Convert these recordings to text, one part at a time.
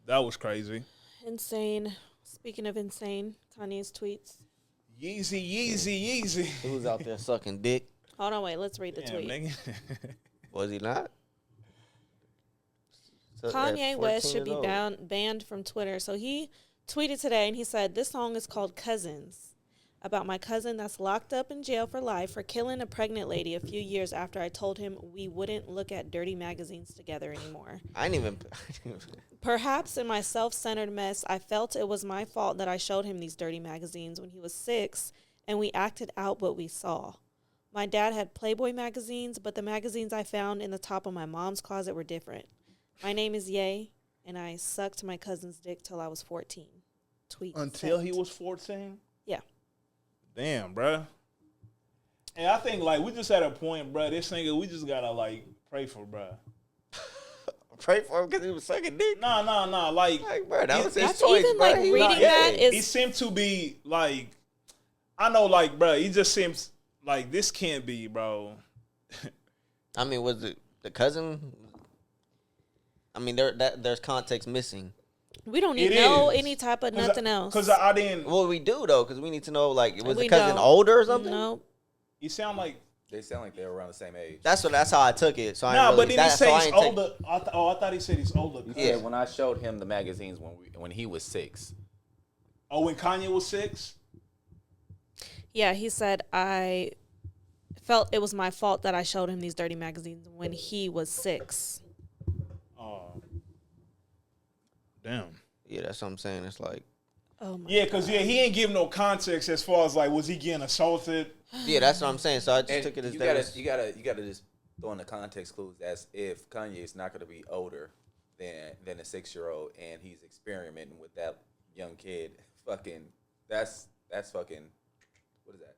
That was crazy. Insane. Speaking of insane, Kanye's tweets. Yeezy. He was out there sucking dick. Hold on, wait. Let's read the Damn, tweet. nigga. Was he not? So, Kanye at West 14 should be years old. banned from Twitter. So he tweeted today and he said, "This song is called Cousins, about my cousin that's locked up in jail for life for killing a pregnant lady a few years after I told him we wouldn't look at dirty magazines together anymore. I didn't even. Perhaps in my self-centered mess, I felt it was my fault that I showed him these dirty magazines when he was 6 and we acted out what we saw. My dad had Playboy magazines, but the magazines I found in the top of my mom's closet were different. My name is Ye, and I sucked my cousin's dick till I was 14. Tweet Until sent. he was 14? Yeah. Damn, bruh. And I think, like, we just at a point, bruh, this nigga, we just gotta, like, pray for, bruh. Pray for him because he was sucking dick. Nah. Like, bro, that was his That's choice, even, bro. like, He reading was that gay. is- he seemed to be, like, I know, like, bruh, he just seems like this can't be, bro. I mean, was it the cousin? I mean, there's context missing. We don't need It no is. any type of nothing else. Because I didn't, Well, we do though, because we need to know. Like, was We the cousin don't. older or something? No. you sound like, They sound like they're around the same age. That's how I took it. So I nah, ain't but really, then he that, so said I he's ain't take- older. I thought he said he's older. Yeah, when I showed him the magazines when he was 6. Oh, when Kanye was 6? Yeah, he said I felt it was my fault that I showed him these dirty magazines when he was 6. Oh. Damn. Yeah, that's what I'm saying. It's like, Oh my. Yeah, because, yeah, he ain't give no context as far as, like, was he getting assaulted? yeah, that's what I'm saying. So I just And took it as you that. gotta just throw in the context clues as if Kanye is not gonna be older than a 6-year-old and he's experimenting with that young kid. Fucking that's fucking what is that?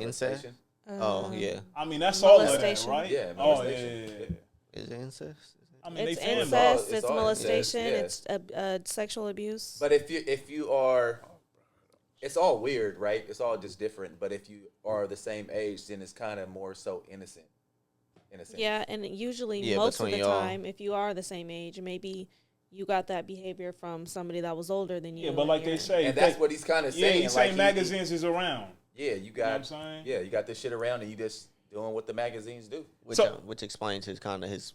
Incest? Molestation? Oh yeah, I mean, that's all of that, Molestation. right? Yeah, Oh, molestation. yeah. is it incest? I mean, It's they family. incest, It's it's all molestation, incest, it's sexual abuse. But if you are, it's all weird, right? It's all just different. But if you are the same age, then it's kind of more so innocent. Yeah, and usually Yeah, most of the between y'all. time, if you are the same age, maybe you got that behavior from somebody that was older than you. Yeah, but and like they you're- say, And that's what he's kind of yeah, saying. he's like saying magazines is around. Yeah, you You know got. what I'm saying? Yeah, you got this shit around, and you just doing what the magazines do. Which explains his kind of his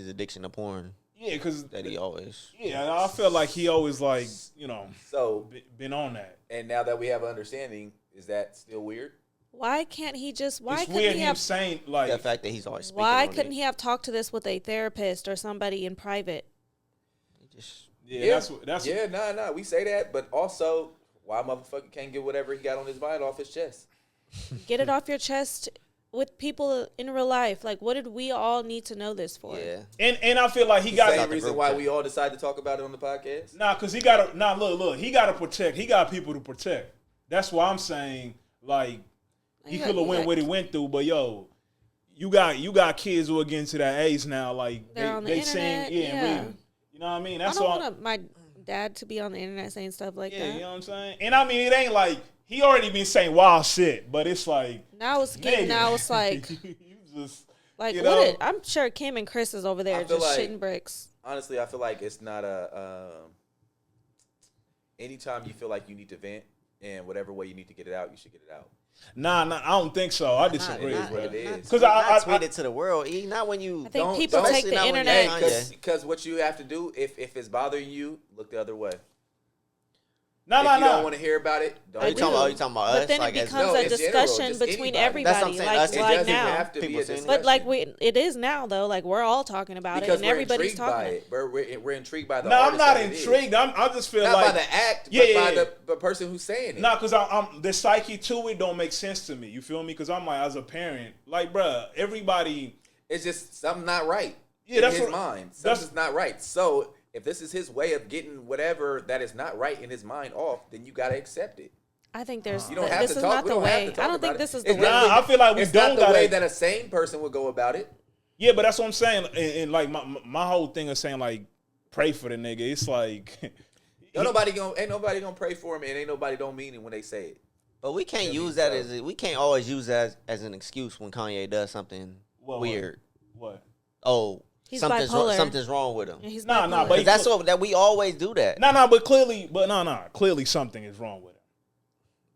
addiction to porn Yeah, because that he always. yeah, I feel like he always like So, been on that. and now that we have understanding, is that still weird? Why can't he just? Why It's couldn't weird he him have? saying like The fact that he's always speaking Why on couldn't it. he have talked to this with a therapist or somebody in private? He just yeah, that's yeah. Nah. We say that, but also, why motherfucker can't get whatever he got on his mind off his chest? Get it off your chest with people in real life. Like, what did we all need to know this for? yeah. and I feel like he got Same the reason group why chat. we all decided to talk about it on the podcast. because he got to look he got to protect. He got people to protect. That's why I'm saying like he Yeah, could have went yeah. what he went through, but yo. You got kids who are getting to that age now, like They're on the they internet, sing, and yeah. reading. You know what I mean? I That's don't all. want my dad to be on the internet saying stuff like Yeah, that. you know what I'm saying? And I mean, it ain't like he already been saying wild shit, but it's like Now it's getting. nigga, Now it's like, you just like you what? know? I'm sure Kim and Chris is over there I feel just like- shitting bricks. Honestly, I feel like it's not a. Anytime you feel like you need to vent in whatever way you need to get it out, you should get it out. nah, I don't think so. I disagree, not- bro. it is. Because Not tweet it to the world. Not when you. I think Don't- people don't- take the especially not when internet. you're Hey, because what you have to do, if it's bothering you, look the other way. No, if no, you don't no. want to hear about it, don't. Are you do. talking about? Are you talking about But us? then Like it as becomes No, a in general, discussion just between anybody. That's what everybody, I'm saying. like, Us- It like doesn't now. have to be a People saying- discussion. But like it is now though. Like we're all talking about because it, and everybody's intrigued by talking. it. We're intrigued by the. No, I'm artist not that it is. intrigued. I just feel Not like by the act, Yeah, but yeah, by yeah. the person who's saying it. nah, because I'm the psyche to it don't make sense to me. You feel me? Because I'm like as a parent, like, bruh, everybody. It's just something not right. Yeah, in that's his what- mind. that's- Something's not right. So if this is his way of getting whatever that is not right in his mind off, then you gotta accept it. I think there's. You don't have This to is talk. not we the don't have way. to talk I don't about think it. this is the It's way. Nah, I feel like we it's don't not the gotta- way that a sane person would go about it. Yeah, but that's what I'm saying. And like my whole thing is saying like pray for the nigga. It's like Ain't nobody gonna pray for him, and ain't nobody don't mean it when they say it. But we can't I mean, use that so- we can't always use that as an excuse when Kanye does something What? weird. What? Oh, He's bipolar. Something's wrong with him. Yeah, he's Nah, bipolar. nah, but That's what that we always do that. but clearly something is wrong with him.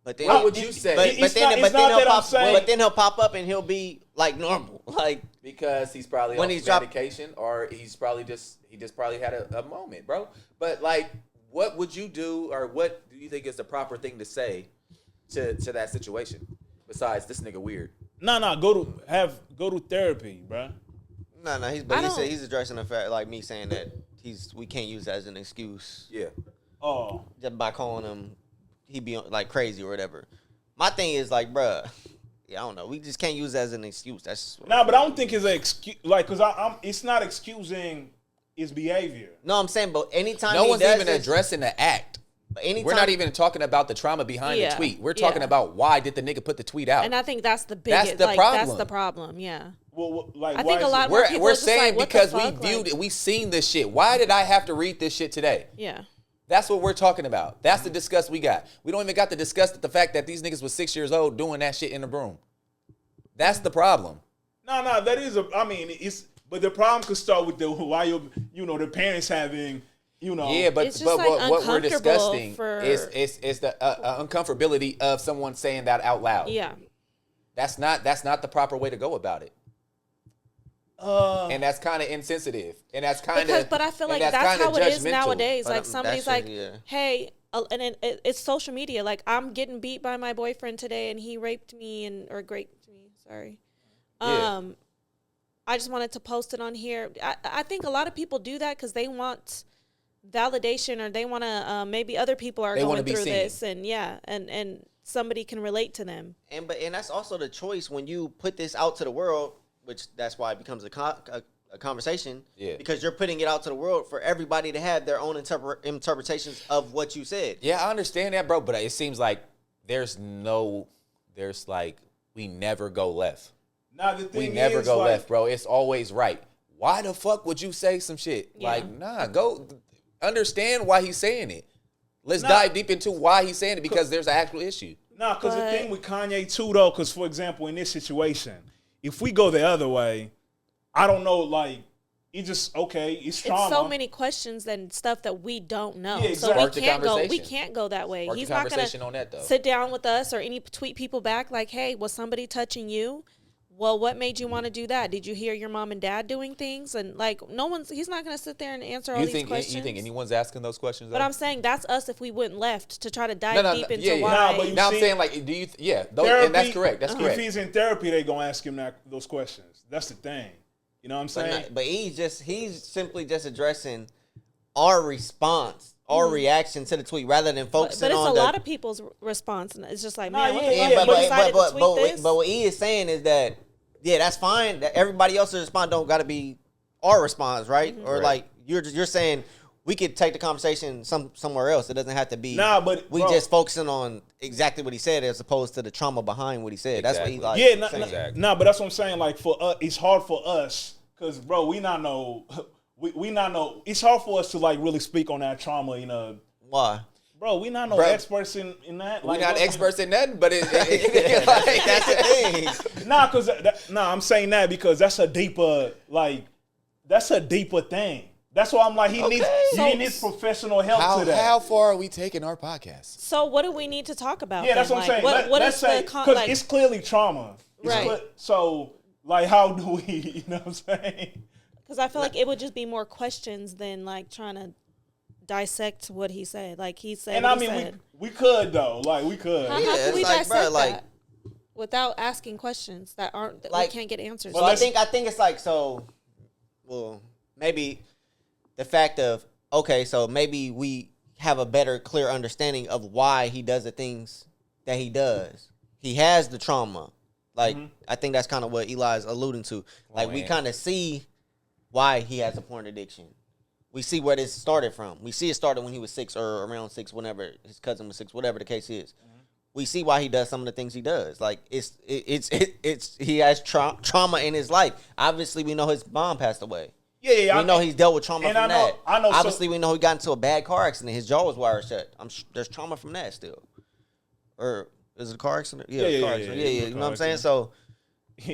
But then, What would you say? It's not that I'm saying- but then he'll pop up and he'll be like normal, like Because he's probably When on he's dropped- medication, or he just probably had a moment, bro. But like, what would you do, or what do you think is the proper thing to say to that situation? Besides, this nigga weird. Go to therapy, bro. no. He's addressing the fact, like me saying that we can't use that as an excuse. Yeah. Oh, Just by calling him, he be like crazy or whatever. My thing is like, bruh, yeah, I don't know. We just can't use that as an excuse. That's but I don't think it's an excuse. Like, cause it's not excusing his behavior. no. I'm saying, but anytime No he one's does even this, addressing the act. but anytime, We're not even talking about the trauma behind Yeah. the tweet. We're talking Yeah. about why did the nigga put the tweet out. And I think that's the That's biggest. the That's problem. the problem. Yeah. Well, like, I why think a is lot it- more people we're just saying like, what the because we fuck? viewed Like, it, we seen this shit. Why did I have to read this shit today? Yeah. That's what we're talking about. That's the disgust we got. We don't even got to discuss the fact that these niggas was 6 years old doing that shit in the room. That's the problem. No, that is it's. But the problem could start with the parents having, Yeah, but It's just, like, what we're uncomfortable discussing for- is the uncomfortability of someone saying that out loud. Yeah. That's not the proper way to go about it. And that's kind of insensitive. And that's kind of. But I feel like that's how it is nowadays. But, Like somebody's that's like, just- yeah. hey, and it's social media. Like I'm getting beat by my boyfriend today, and he raped me or raped me. Sorry. Yeah. I just wanted to post it on here. I think a lot of people do that because they want validation, or they want to. Maybe other people are They wanna going be through seen. this, and and somebody can relate to them. And that's also the choice when you put this out to the world, which that's why it becomes a conversation. Yeah. Because you're putting it out to the world for everybody to have their own interpretations of what you said. Yeah, I understand that, bro. But it seems like we never go left. Now the thing We never is, go like, left, bro. It's always right. Why the fuck would you say some shit? Yeah. Like, nah, go understand why he's saying it. Let's dive deep into why he's saying it, because there's an actual issue. Nah, because the But- thing with Kanye too, though, because for example, in this situation, if we go the other way, I don't know, like, it's just okay. It's trauma. It's so many questions and stuff that we don't know. Yeah, So exactly. we Spark the can't go. We conversation. can't go that way. Spark the He's not conversation gonna on that, though. sit down with us or any tweet people back like, "Hey, was somebody touching you? Well, what made you want to do that? Did you hear your mom and dad doing things?" And like, he's not gonna sit there and answer all these questions. You think anyone's asking those questions? But though? I'm saying that's us if we went left to try to dive No, deep into yeah, yeah. why. Nah, but you Now I'm see- saying, like, do you? And that's Therapy- correct. That's If correct. he's in therapy, they gonna ask him those questions. That's the thing. You know what I'm saying? But he's simply just addressing our response, our reaction to the tweet, rather than but focusing it's on a the lot of people's response, and it's just like, Nah, man, what the yeah, fuck? yeah, You but- decided to tweet this? but what he is saying is that, yeah, that's fine. That everybody else's response don't got to be our response, right? Or Right. like you're saying we could take the conversation somewhere else. It doesn't have to be. Nah, but, we bro- just focusing on exactly what he said as opposed to the trauma behind what he said. That's what he like. Yeah, saying. Exactly. but that's what I'm saying. Like for us, it's hard for us because, bro, we not know. We not know. It's hard for us to like really speak on that trauma. Why? Bro, we not no Bro, experts in that. We're Like, not what- experts in nothing, but That's the thing. Nah, I'm saying that because that's a deeper thing. That's why I'm like, he needs professional help to that. How far are we taking our podcast? So what do we need to talk about? Yeah, that's then? what I'm saying. What Let's is say, the because like? it's clearly trauma. It's Right. so, like, how do we, you know what I'm saying? Because I feel like it would just be more questions than like trying to dissect what he said. Like he said, And what I he mean, said. we could, though. Like, we could. How Yeah, can it's we like, dissect bro, like- that without asking questions that we Like- can't get answers? So to? I think it's like, so, well, maybe the fact of, okay, so maybe we have a better, clear understanding of why he does the things that he does. He has the trauma. Like, I think that's kind of what Eli's alluding to. Like, we man. kind of see why he has a porn addiction. We see where this started from. We see it started when he was 6 or around 6, whenever his cousin was 6, whatever the case is. We see why he does some of the things he does. Like it's he has trauma in his life. Obviously, we know his mom passed away. Yeah, We know he's dealt with trauma and from I know- that. I know, so- Obviously, we know he got into a bad car accident. His jaw was wired shut. There's trauma from that still. Or is it a car accident? Yeah, Yeah, car yeah, accident. yeah, Yeah, it was a you know car what I'm saying? accident. So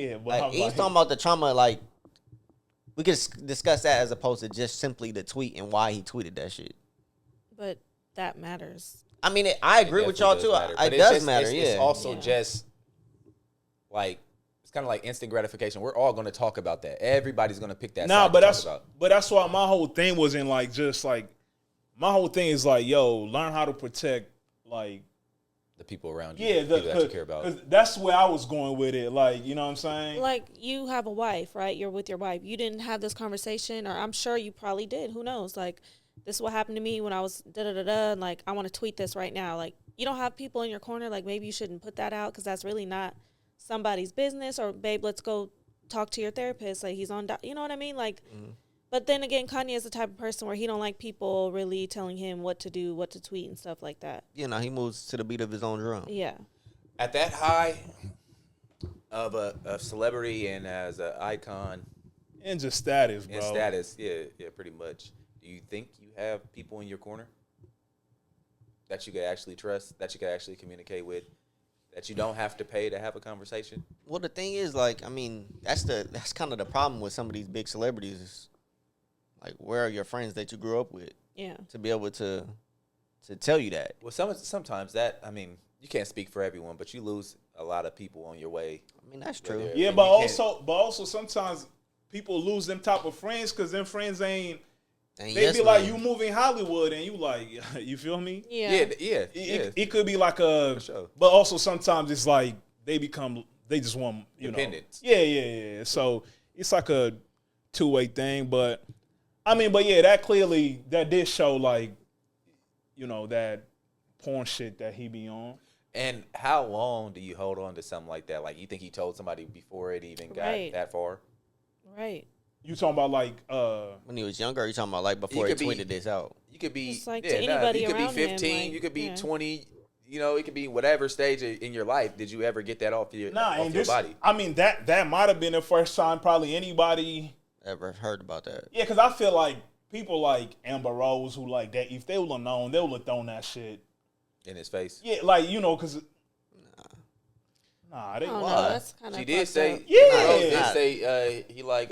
Yeah, but like, how- he's talking about the trauma. Like We could discuss that as opposed to just simply the tweet and why he tweeted that shit. But that matters. I mean, I agree with y'all too. It does matter. Yeah. It's also Yeah. just like it's kind of like instant gratification. We're all going to talk about that. Everybody's going to pick that. Nah, side but to talk about. that's why my whole thing wasn't like just like my whole thing is like, yo, learn how to protect like The people around you, yeah, the people that you care about. 'cause that's where I was going with it. Like, you know what I'm saying? Like, you have a wife, right? You're with your wife. You didn't have this conversation, or I'm sure you probably did. Who knows? Like, this is what happened to me when I was da-da-da-da, and, like, I want to tweet this right now. Like, you don't have people in your corner. Like, maybe you shouldn't put that out because that's really not somebody's business. Or, babe, let's go talk to your therapist. Like, he's on, you know what I mean? Like, but then again, Kanye is the type of person where he don't like people really telling him what to do, what to tweet, and stuff like that. You know, he moves to the beat of his own drum. Yeah. At that high of a celebrity and as an icon And just status, bro. and status, yeah, pretty much. Do you think you have people in your corner that you could actually trust, that you could actually communicate with, that you don't have to pay to have a conversation? Well, the thing is, like, I mean, that's kind of the problem with some of these big celebrities. Is, like, where are your friends that you grew up with Yeah. to be able to tell you that? Well, sometimes that, I mean, you can't speak for everyone, but you lose a lot of people on your way. I mean, that's true. Yeah. Yeah, And but you can't- also sometimes people lose them type of friends because them friends ain't. And They yes, be like, man. you moving Hollywood, and you like, you feel me? Yeah. Yeah. It could be like a, For sure. but also sometimes it's like they just want, you know. Dependents. Yeah. So it's like a two-way thing, but I mean, but yeah, that did show like, you know, that porn shit that he be on. And how long do you hold on to something like that? Like, you think he told somebody before it even got Right. that far? Right. You talking about like, when he was younger, or you talking about like before he could be- tweeted this out? You could be, Just like to anybody you could be around him, 15, like, you could be yeah. 20, you know, it could be whatever stage in your life. Did you ever get that off your, nah, off and your this, body? I mean, that might have been the first time probably anybody. Ever heard about that? Yeah, because I feel like people like Amber Rose who like that, if they would have known, they would have thrown that shit. In his face? Yeah, like, you know, because nah, they I don't know. Why? That's kind of She did say, Yeah. Rose did Nah. say he like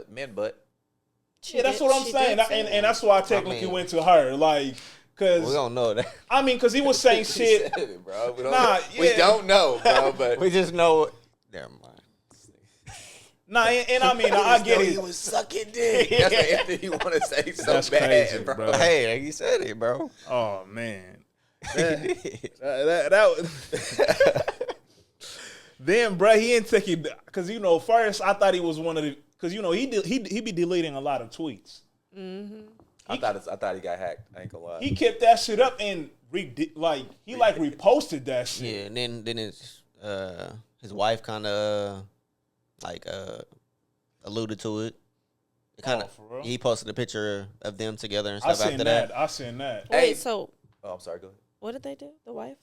men butt. yeah, that's what I'm saying, and that's why I technically mean- went to her, like, We because don't know that. I mean, because he was saying He shit. said it, bro. We don't, Nah, we yeah. don't know, bro, but We just know. Never mind. Nah, and I mean, I get He it. was sucking dick. That's what Anthony want to say so That's bad, crazy, bro. bro. Hey, he said it, bro. Oh man, that was. Then, bro, he didn't take it because you know. First, I thought he was one of the because you know he be deleting a lot of tweets. I thought he got hacked. I ain't gonna lie. He kept that shit up and reposted that shit. Yeah, and then his wife kind of alluded to it. Oh, for real? He posted a picture of them together and I stuff seen after that. that. I seen that. Hey. Wait, so Oh, I'm sorry. Go ahead. what did they do? The wife?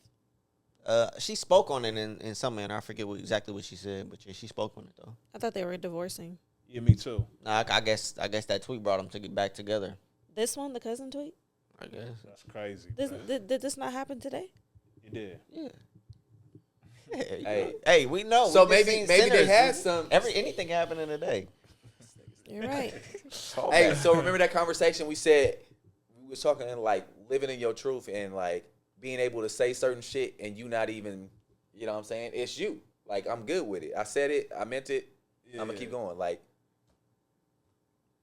She spoke on it in some manner. I forget exactly what she said, but yeah, she spoke on it though. I thought they were divorcing. Yeah, me too. Nah, I guess that tweet brought them to get back together. This one, the cousin tweet? I guess. That's crazy. This, bro. did this not happen today? It did. Yeah. Hey, Hey. hey, we know. So we just maybe seen they sinners. had some. Anything happened in a day. You're right. Hey, so remember that conversation we said we was talking like living in your truth and like being able to say certain shit and you not even, you know what I'm saying? It's you. Like, I'm good with it. I said it. I meant it. I'm gonna keep going. Like,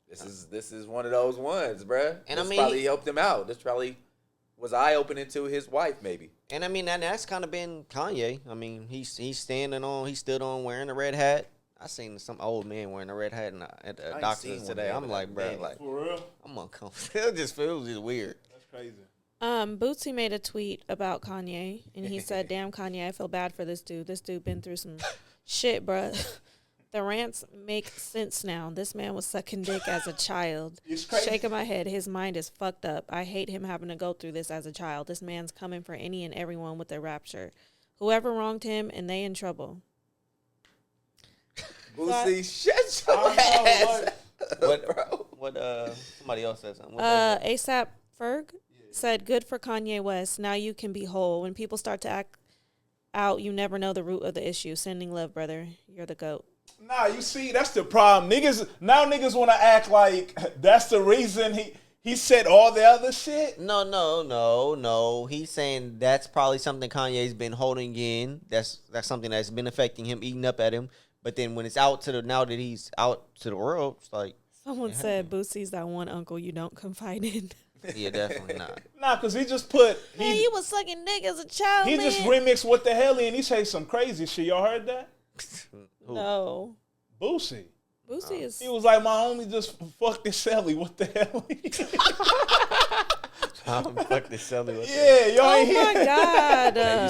this is one of those ones, bruh. And I This mean, probably helped him out. This probably was eye opening to his wife, maybe. And I mean, and that's kind of been Kanye. I mean, he stood on wearing a red hat. I seen some old man wearing a red hat at the ain't seen doctor's one today. yet, I'm but like, bro, man, like For real? I'm uncomfortable. It feels just weird. That's crazy. Bootsy made a tweet about Kanye, and he said, "Damn, Kanye, I feel bad for this dude. This dude been through some shit, bruh. The rants make sense now. This man was sucking dick as a child. It's crazy. Shaking my head. His mind is fucked up. I hate him having to go through this as a child. This man's coming for any and everyone with their rapture. Whoever wronged him, and they in trouble." Boosie, shut your I know, ass. What, bro. what somebody else said something. What they said? ASAP Ferg said, "Good for Kanye West. Now you can be whole. When people start to act out, you never know the root of the issue. Sending love, brother. You're the GOAT." Nah, you see, that's the problem. Niggas want to act like that's the reason he said all the other shit. No. He's saying that's probably something Kanye's been holding in. That's something that's been affecting him, eating up at him. But then when it's now that he's out to the world, it's like, Someone said Boosie's that one uncle you don't confide in. yeah, definitely not. Nah, cause he just put Man, you was sucking dick as a child, he man. just remixed What the Hell and he say some crazy shit. Y'all heard that? No. Boosie. Boosie is... He was like, my homie just fucked this Shelly. What the hell? Fuck this Shelly. Yeah, y'all Oh ain't hear my that? God.